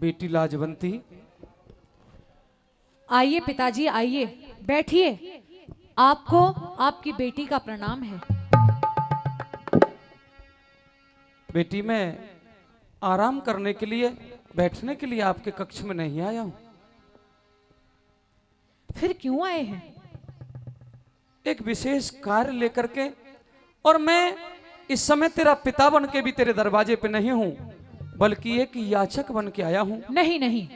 बेटी लाजवंती, आइए पिताजी, आइए बैठिए। आपको आपकी बेटी का प्रणाम है। बेटी मैं आराम करने के लिए, बैठने के लिए आपके कक्ष में नहीं आया हूं। फिर क्यों आए हैं? एक विशेष कार्य लेकर के, और मैं इस समय तेरा पिता बन के भी तेरे दरवाजे पे नहीं हूं, बल्कि एक याचक बन के आया हूं। नहीं नहीं,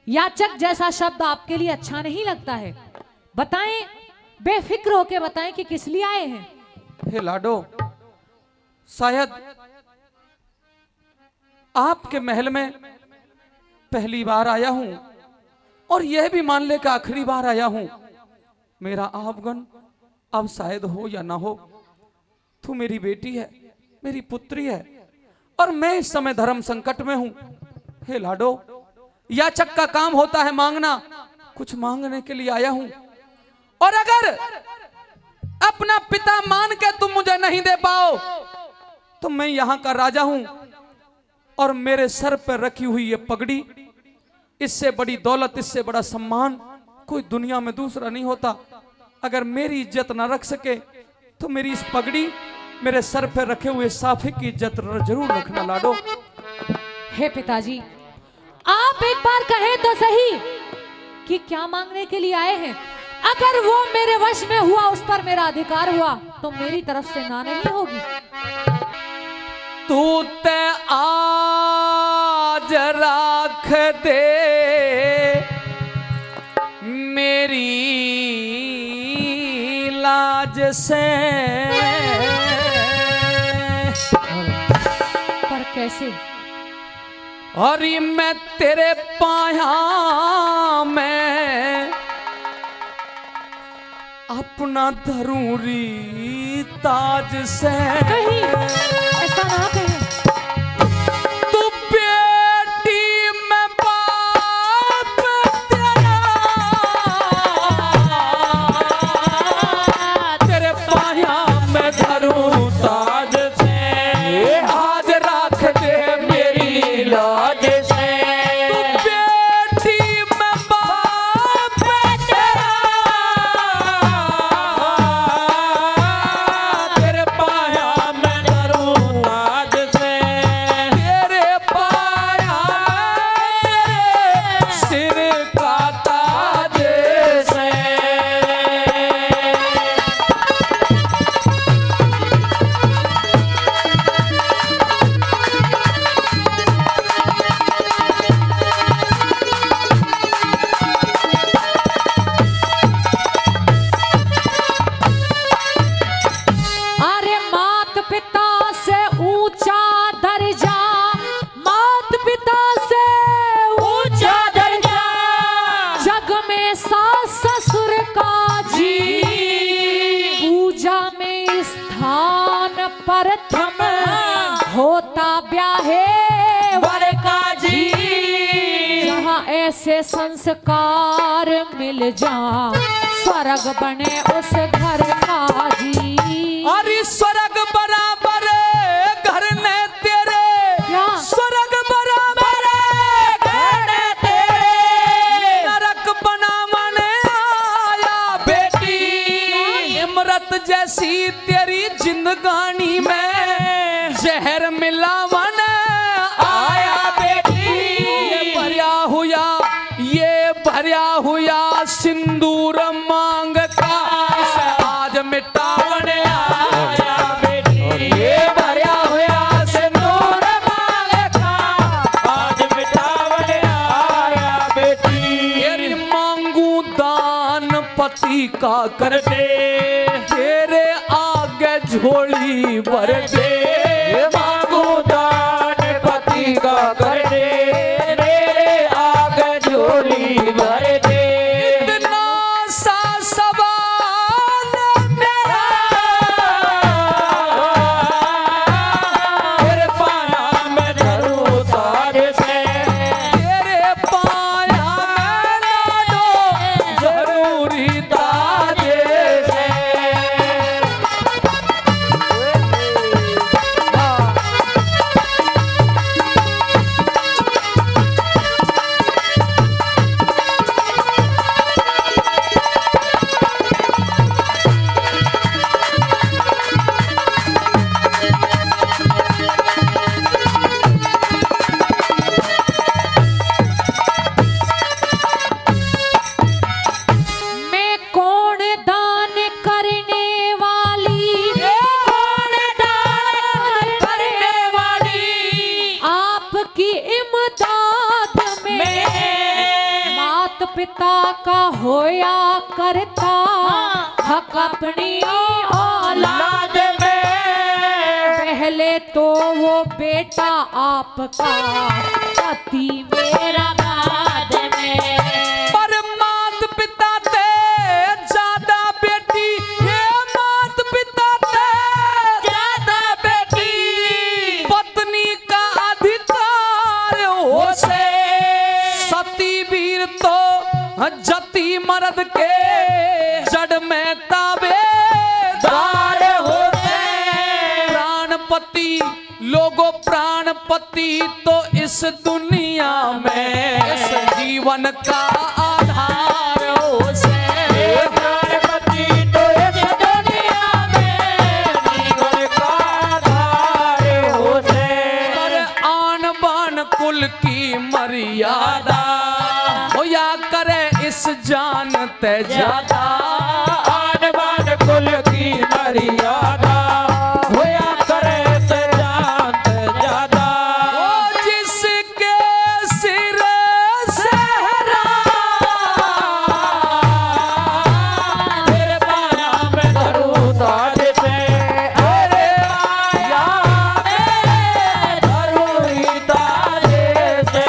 याचक जैसा शब्द आपके लिए अच्छा नहीं लगता है। बताएं, बेफिक्र होके बताएं कि किस लिए आए हैं। हे लाडो, शायद आपके महल में पहली बार आया हूं, और यह भी मान ले कि आखिरी बार आया हूं। मेरा आगमन अब शायद हो या ना हो, तू मेरी बेटी है, मेरी पुत्री है, और मैं इस समय धर्म संकट में हूं। हे लाडो, याचक का काम होता है मांगना, कुछ मांगने के लिए आया हूं। और अगर अपना पिता मान के तुम मुझे नहीं दे पाओ, तो मैं यहां का राजा हूं, और मेरे सर पर रखी हुई ये पगड़ी, इससे बड़ी दौलत, इससे बड़ा सम्मान कोई दुनिया में दूसरा नहीं होता। अगर मेरी इज्जत ना रख सके, तो मेरी इस पगड़ी, मेरे सर पर रखे हुए साफे की इज्जत जरूर रखना लाडो। हे पिताजी, आप एक बार कहें तो सही कि क्या मांगने के लिए आए हैं। अगर वो मेरे वश में हुआ, उस पर मेरा अधिकार हुआ, तो मेरी तरफ से ना नहीं होगी। तू ते आज राख दे मेरी लाज से, पर कैसे? और ये मैं तेरे पाया में अपना धरूरी ताज से। नहीं, ऐसा ना कहें। तू बेटी में बाप तेरा, तेरे पाया में धरूं ताज से, आज रख दे मेरी लाज से। तू बेटी में बाप तेरा, तेरे पाया में धरूं ताज से, तेरे पाया में सिर का ताज से। अरे मात पिता से ऊंचा दर्जा, मात पिता से ऊंचा दर्जा, जग में सास ससुर का जी, पूजा में स्थान प्रथम, होता ब्याहे वर का जी। जहाँ ऐसे संस्कार मिल जा, स्वर्ग बने उस घर का जी। और स्वर्ग बराबर घर ने तेरे, क्या? स्वर्ग बराबर घर ने तेरे, नरक बनावने आया बेटी, इमरत जैसी तेरी जिंदगानी में जहर मिलावन आया बेटी। ये भरिया हुआ सिंदूर मांग का, आज मिटावन आया बेटी। ये भरिया हुआ सिंदूर मांग का, आज मिटावन आया बेटी। तेरी मांगू दान पति का कर दे, तेरे आगे झोली भर दे। मांगू दान पति का कर दे, तेरे आगे झोली भर दे। इतना सा सवाल मेरा, तेरे पाया में धरूं ताज से, तेरे पाया में लाडो जरूरी ताज से। दाद में मात पिता का होया करता हक अपनी औलाद में। पहले तो वो बेटा आपका पति मेरा बाद में। पर मात पिता ते ज्यादा बेटी, ये मात पिता ते ज्यादा बेटी, पत्नी का अधिकार हो से सती वीर तो जति मर्द के जड़ में ताबेदार होते। प्राणपति लोगो प्राणपति तो इस दुनिया में इस जीवन का आधार हो से। प्राणपति तो इस दुनिया में जीवन का आधार हो से। पर आन बान कुल की मर्यादा होया करे इस जानते ज्यादा। आन बान कुल की मर्यादा होया करे इस जानते ज्यादा। वो जिसके सिर सहरा तेरे पाया में धरूं ताज से। अरे पाया में धरूं ताज से।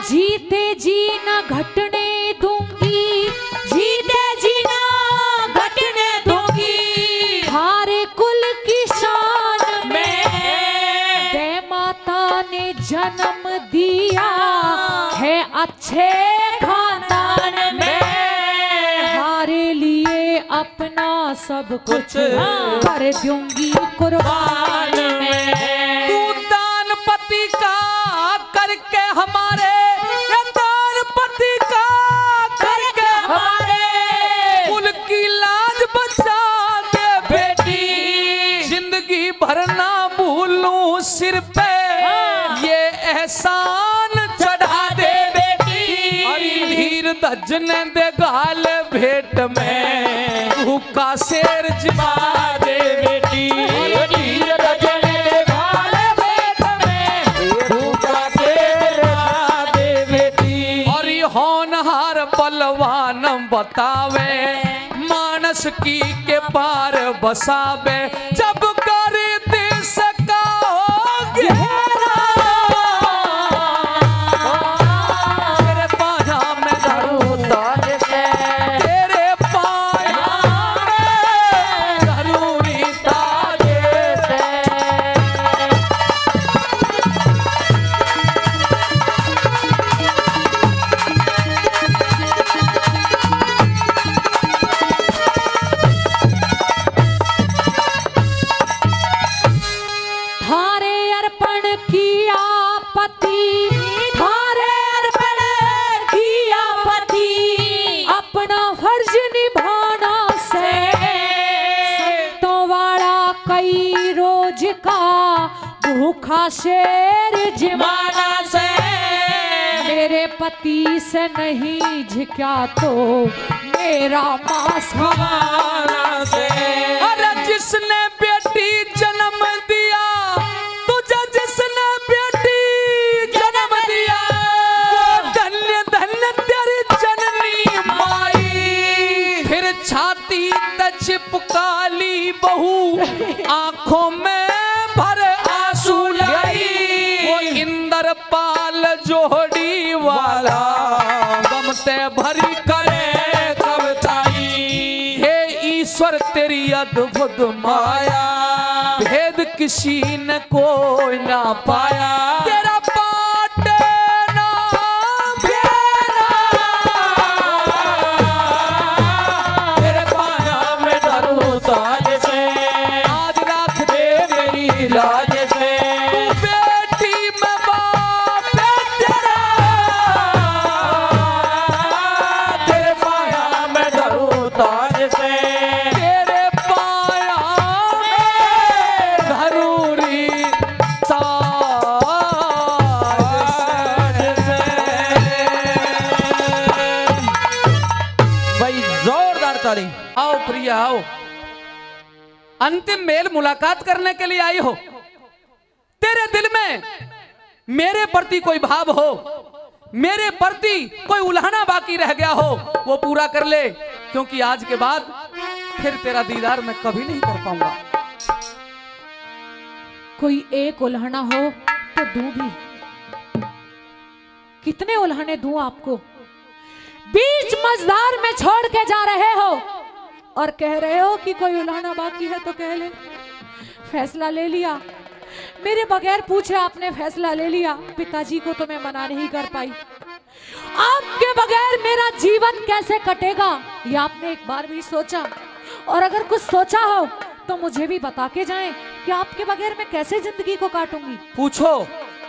जीते जी न घटने दूंगी, जीते जी न घटने दूंगी, हारे कुल की शान में। दे माता ने जन्म दिया है अच्छे खानदान में। हारे लिए अपना सब कुछ कर दूंगी कुर्बान में। तू दान पति का करके हमारे, दान पति का करके हमारे कुल की लाज बचा दे बेटी। जिंदगी भर ना भूलूं सिर पे ये एहसान चढ़ा दे बेटी। अरे धीर धजने दे गाल भेंट में भूखा शेर जिमा दे बेटी। धीर धजने दे गाल भेंट में भूखा शेर जिमा दे बेटी। और ये होनहार बलवान बतावे मानस की के पार बसावे। जब कर दे सका घेरा तेरे पाया में धरूं ताज से। तेरे पाया में धरूं ताज से। थारे अर्पण किया पति, थारे अर्पण किया पति, अपना फर्ज निभाना से। संतों वाला कई रोज का भूखा शेर जिमाना से। मेरे पति से नहीं झिका तो मेरा मांस खवाना से। अरे जिसने बेटी जन्म दिया, तुझे जिसने बेटी जन्म दिया, वो धन्य धन्य तेरी जननी माई। फिर छाती तक चिपकाली बहू आंखों में भर आंसू लाई। वो इंद्रपाल जोड़ी वाला गमते भरी करे कविताई। हे ईश्वर तेरी अद्भुत माया। भेद किसी ने कोई ना पाया, तेरा पाटे ना बेरा, तेरे पाया में डरूं ताज से, आज रख दे मेरी लाज से, तू बेटी में बाप तेरा, तेरे पाया में डरूं ताज से, तेरे पाया में धरूरी ताज से। भाई जोरदार ताली। आओ प्रिया आओ, अंतिम मेल मुलाकात करने के लिए आई हो। तेरे दिल में मेरे प्रति कोई भाव हो, मेरे प्रति कोई उल्हाना बाकी रह गया हो, वो पूरा कर ले, क्योंकि आज के बाद फिर तेरा दीदार मैं कभी नहीं कर पाऊंगा। कोई एक उल्हना हो तो दूं भी। कितने उल्हने दूं आपको? बीच मझधार में छोड़ के जा रहे हो और कह रहे हो कि कोई उल्हाना बाकी है तो कह ले। फैसला ले लिया, मेरे बगैर पूछे आपने फैसला ले लिया। पिताजी को तो मैं मना नहीं कर पाई। आपके बगैर मेरा जीवन कैसे कटेगा ये आपने एक बार भी सोचा? और अगर कुछ सोचा हो तो मुझे भी बता के जाएं कि आपके बगैर मैं कैसे जिंदगी को काटूंगी। पूछो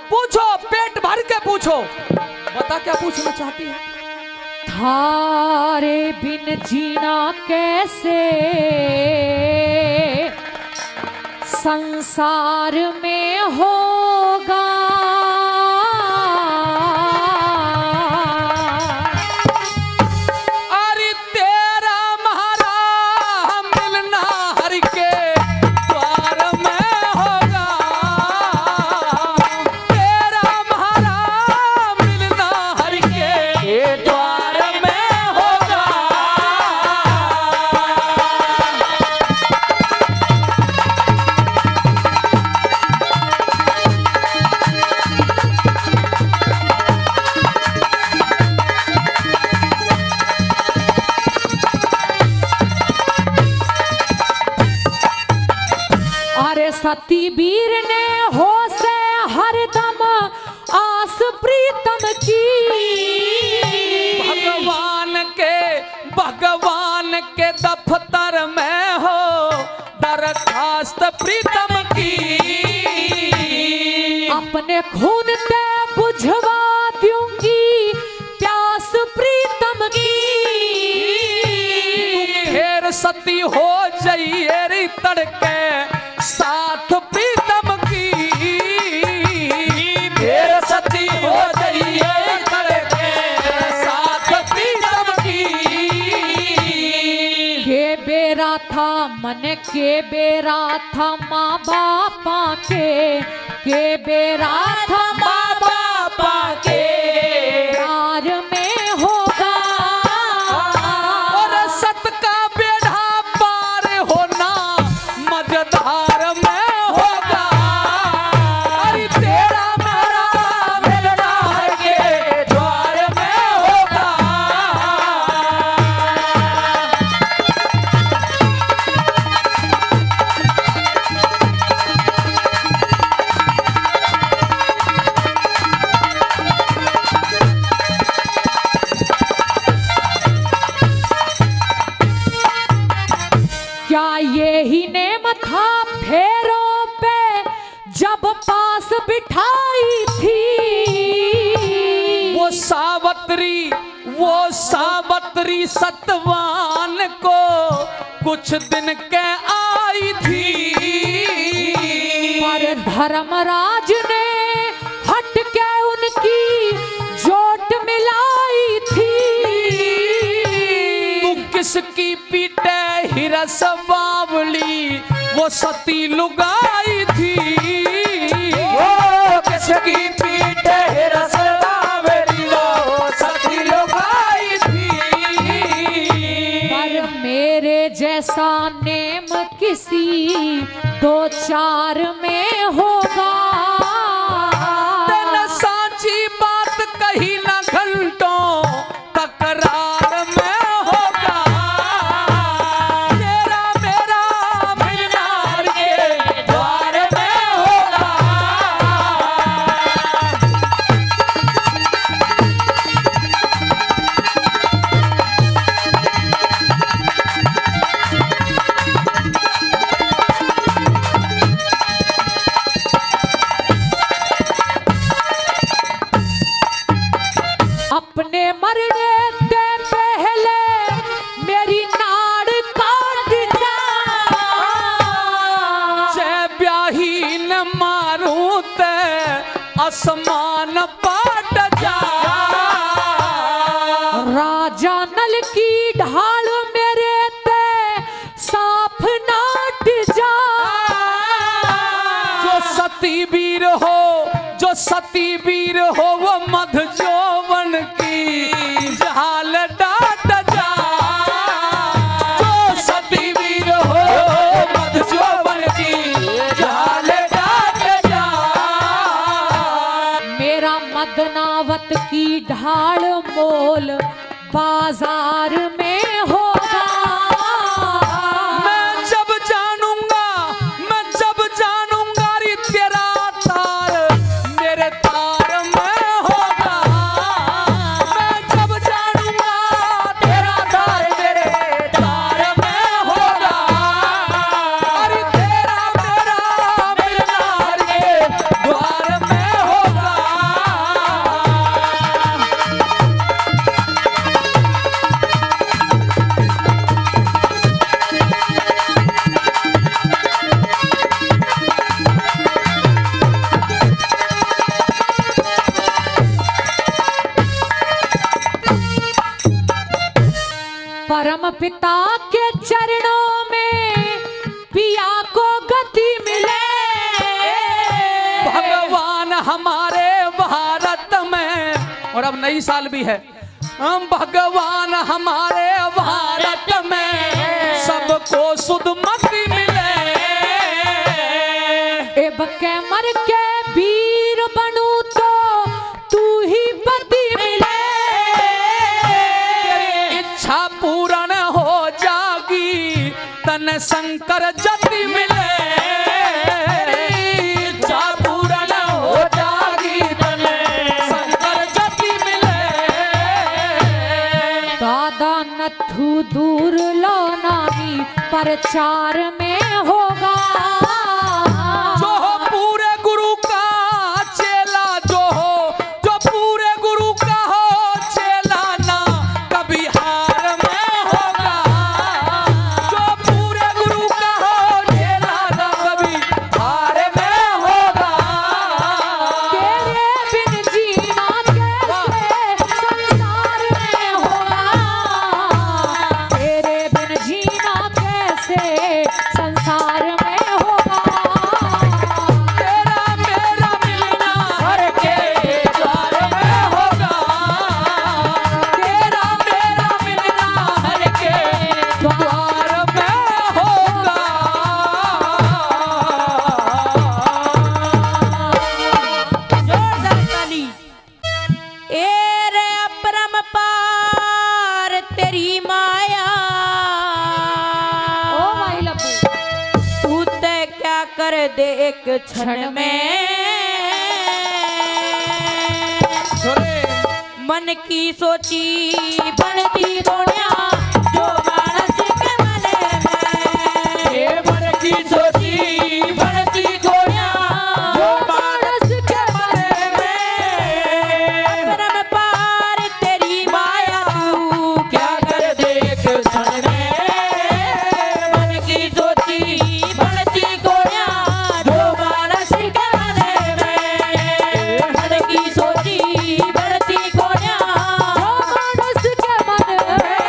पूछो, पेट भर के पूछो, बता क्या पूछना चाहती है। थारे बिन जीना कैसे संसार में होगा, अरे तेरा महारा मिलना हर के द्वार में होगा, तेरा महारा मिलना हर के द्वार में होगा। अरे सती वीर ने हो से हरदम आस प्रीतम की, भगवान के दफ्तर में हो दरखास्त प्रीतम की, अपने खून से बुझवा दूंगी प्यास प्रीतम की। फिर सती हो जाइए रे तड़के साथ प्रीतम की, फिर सती हो जाइए तड़के साथ प्रीतम की। के बेरा था मन के बेरा था माँ बापा के बेरा था माँ बापा के प्यार में होगा, और सत का बेढ़ा पार होना मझधार में होगा, अरे तेरा मेरा मिलना हर के द्वार में होगा। क्या ये ही नेम था फेरों पे जब पास बिठाई थी, वो सावत्री सतवान को कुछ दिन के आई थी, पर धर्मराज ने हट के उनकी जोट मिलाई थी। तू किसकी पीटे हिरस बावली वो सती लुगाई थी, वो किसकी पीटे हिरस बावली वो सती लुगाई थी। पर मेरे जैसा नेम किसी दो चार में होगा, तेन सांची बात कही ना घंटों तकरार में होगा, तेरा मेरा मिलना के छीन मारूं ते आसमान पाट जा। राजा नल की ढाल मेरे ते साफ नाट जा। जो सती वीर हो, जो सती वीर हो वो मध जोवन की झाल डाट जा। जो सती वीर हो मध जोवन की झाल डाट जा। मेरा मदनावत की ढाल मोल बाजार में होगा। मैं जब जानूंगा रे तेरा तार मेरे तार में होगा। मैं जब जानूंगा तेरा तार मेरे तार में होगा। अरे तेरा मेरा मिलना रे द्वार में होगा। परम पिता के चरणों में पिया को गति मिले। भगवान हमारे भारत में, और अब नई साल भी है, हम भगवान हमारे भारत में सबको सुध मति मिले। एब के मर के वीर बनू तो तू ही पति मिले। तेरी इच्छा पूर्ण हो जागी तन शंकर जति मिले। इच्छा पूर्ण हो जागी तन शंकर जति मिले। दादा नथु दूर लो नामी प्रचार में होगा। जो हो पूरे गुरु का चेला, जो हो जो पूरे गुरु का हो चेला ना कभी हार में होगा। जो पूरे गुरु का हो चेला ना कभी हार में होगा। तेरे बिन जीना कैसे संसार में होगा। तेरे बिन जीना कैसे संसार में होगा। तेरा मेरा मिलना हर के द्वार में होगा। तेरा मेरा मिलना हर के द्वार में होगा। जोरदार ताली। ए रे अपरंपार तेरी माया। ओ भाई लपू तू ते क्या कर दे एक क्षण में। मन की सोची बनती दुनिया जो मानस के मन में। ये मन की सोची बनती दुनिया जो मानस के मन में। अपरंपार तेरी माया तू क्या कर दे एक क्षण में। मन की सोची बनती दुनिया जो मानस के मन में। मन की सोची बनती दुनिया मानस के मन में।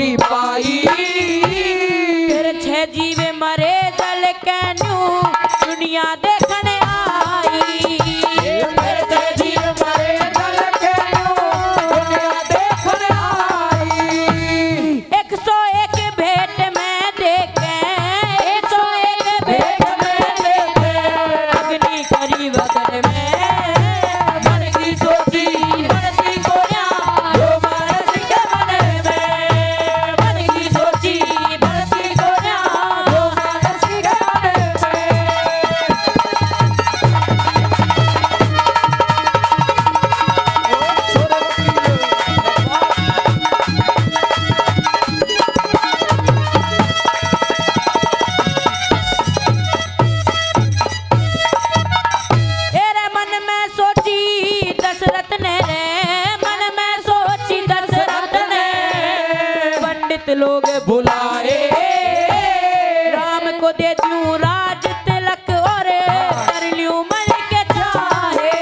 जोड़ी पाई। फिर छह जीवे मरे जल कैनू दुनिया देखने आई। फिर छह जीव मरे जल कैनू दुनिया देखने आई। 101 भेंट में देखे, 101 भेंट में देखे, अग्नि करी वगन में मन की सोची बरसी गोया जो बरस के मन में। मन की सोची बरसी गोया जो बरस के मन तेरे मन में सोची दशरथ ने रे, मन में सोची दशरथ ने, पंडित लोग बुलाए राम को दे दूं राज तिलक और कर लूं मन के चाहे।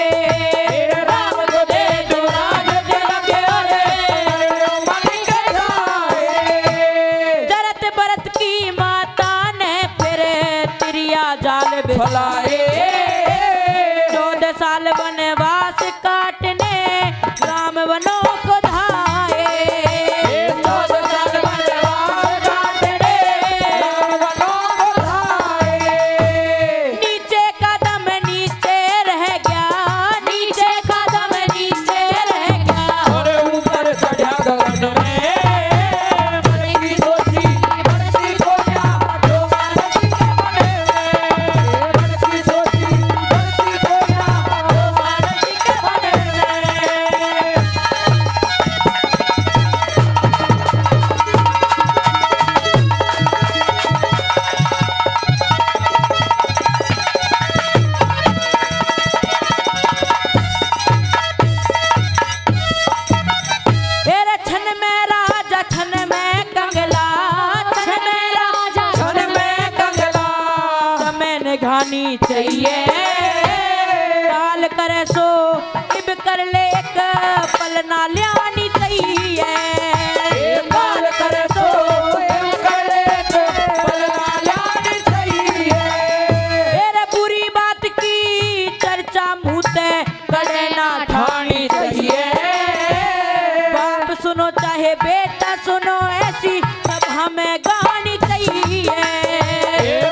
राम को दे दूं राज तिलक और कर लूं मन के चाहे। जरत भरत की माता ने फिर तिरिया जाल बिछाए। 14 साल वनवास काटने राम वनों को धाए। 14 साल वनवास काटने राम वनों को धाए। नीचे कदम नीचे रह गया, नीचे कदम नीचे रह गया, और ऊपर चढ़ा गगन में मन की सोची बरसी गोया जो बरस के मन में। मन की सोची बरसी गोया जो बरस के मन में। तेरे छन में राजा छन में कंगला, छन में राजा छन में कंगला समय घानी चाहिए। डाल करे सो इब कर ले एक पल ना ल्यानी चाहिए। काल करे सो एव करे पल ना लानी चाहिए। तेरे बुरी बात की चर्चा मुँहते करे ना ठानी चाहिए। बाप सुनो चाहे बेटा सुनो ऐसी सब हमें गानी चाहिए।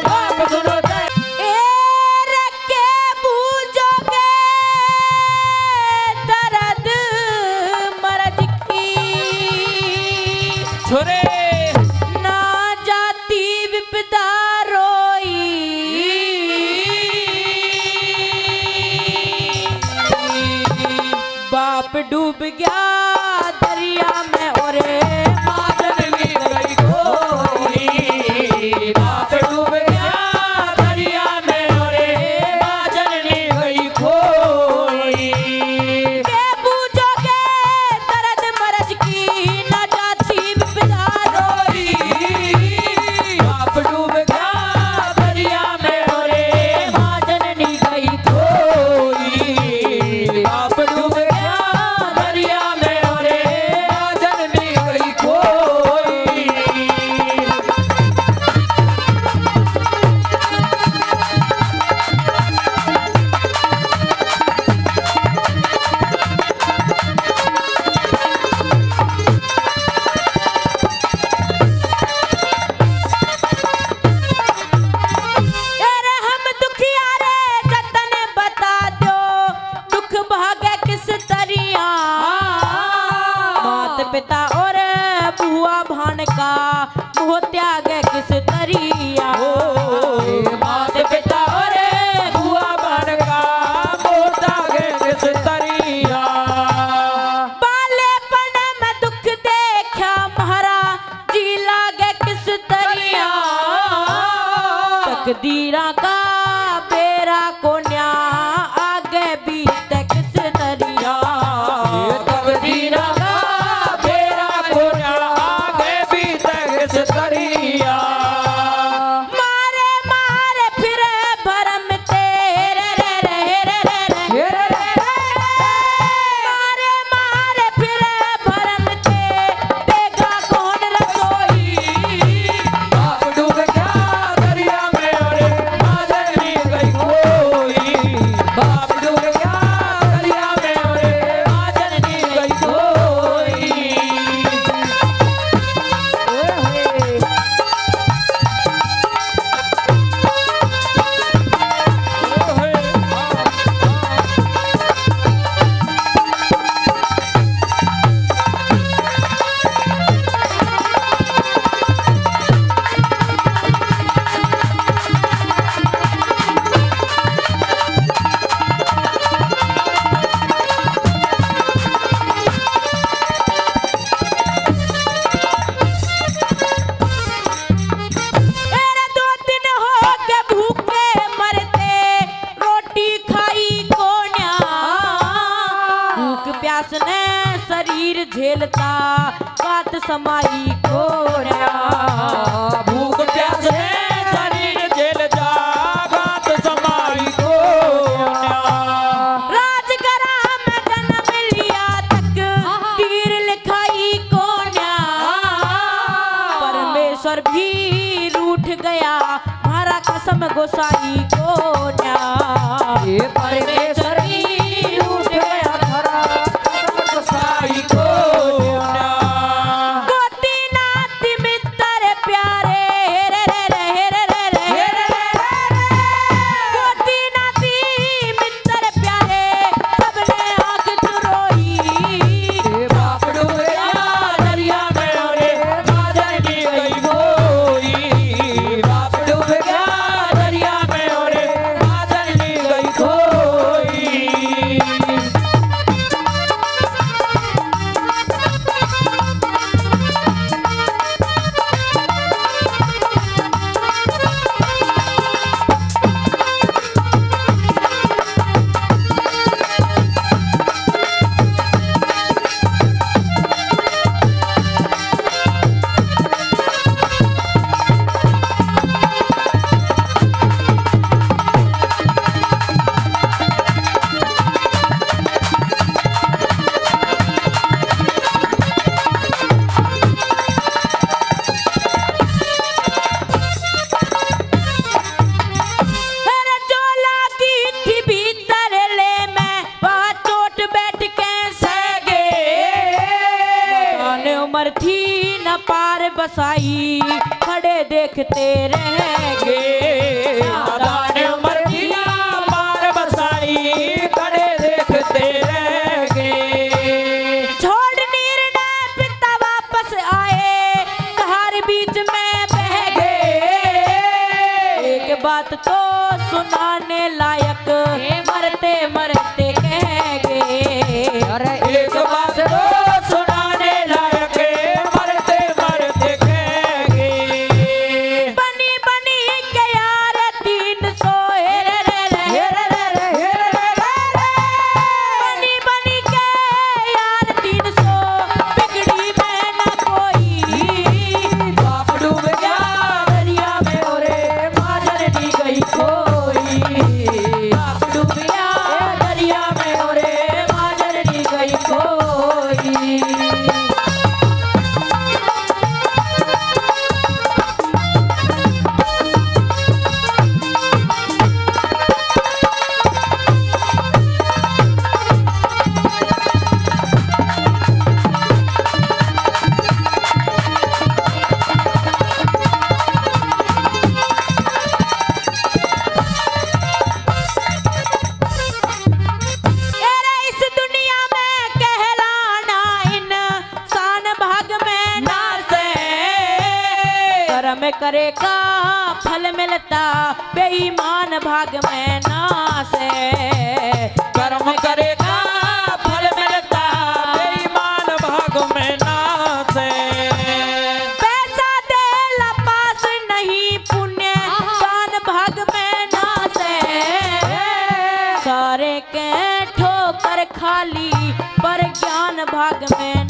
बाप सुनो चाहे रखे बूझोगे दर्द मर्द की, छोरे ना जाती विपदा रोई। बाप डूब गया दरिया में और माजन ली गई खोई। बाप डूब गया दरिया में और माजन ली गई खोई। के बूझोगे दर्द मर्ज की, ना जाती विपदा रोई। बाप डूब गया दरिया में और माजन नी गई खोई। बाप डूब गया दरिया में और माजन ली गई खोई। अरे हम दुखियारे जतन बता दो, दुख भागे किस तरिया। मात पिता और बुआ भान का मोह त्याग किस तरिया। मात पिता और बुआ बन का मोता गे किस तरिया। बालेपन में दुख देखा महारा जी लागे किस तरिया। तकदीरा का बेरा को न्या आगे बीत किस तरिया। तकदीरा का बेरा को आगे भी किस तरिया। मारे मारे फिर भरम तेरे रे रे रे रे रे रे। मारे मारे फिर भरम ते देगा कौन रसो झेलता बात समाई कोन्या। भूख प्यास में शरीर झेल जा बात समाई कोन्या। राजगरा में जन्म लिया तक तीर लिखाई कोन्या। परमेश्वर भी रूठ गया मारा कसम गोसाई कोन्या। ये परमेश्वर ही रूठ गया धरा कसम गोसाई कोन्या। गोती नाती मित्र प्यारे रे रे रे रे रे रे रे। गोती नाती मित्र प्यारे सबने आंख चुरोई। बाप डूब गया दरिया में और माजर नी गई खोई। बाप डूब गया दरिया में और माजर नी गई खोई। अरे जो लागी थी भीतर ले मैं वहाँ चोट बैठ के सगे। नादान उम्र थी न पार बसाई खड़े देखते रह गए। नादान उम्र की ना पार बसाई खड़े देखते रह गए। छोड़ निर्णय पिता वापस आए धार बीच में बह गए। एक बात तो सुनाने लायक मरते मरते कह गए। एक बात तो सुनाने लायक मरते मरते कह गए। बनी बनी के यार 300 रे रे रे रे रे रे। बनी बनी के यार 300 बिगड़ी में न कोई। बाप डूब गया दरिया में और माजर नी गई खोई। बाप डूब गया दरिया में और माजर नी गई खोई। अरे इस दुनिया में कहलाना इंसान भाग में ना से। कर्म करे का फल मिलता बेईमान भाग में ना से। कर्म करेगा फल मिलता बेईमान भाग में ना से। पैसा दे पास नहीं पुण्य दान भाग में ना से। सारे के ठोकर खाली पर ज्ञान भाग में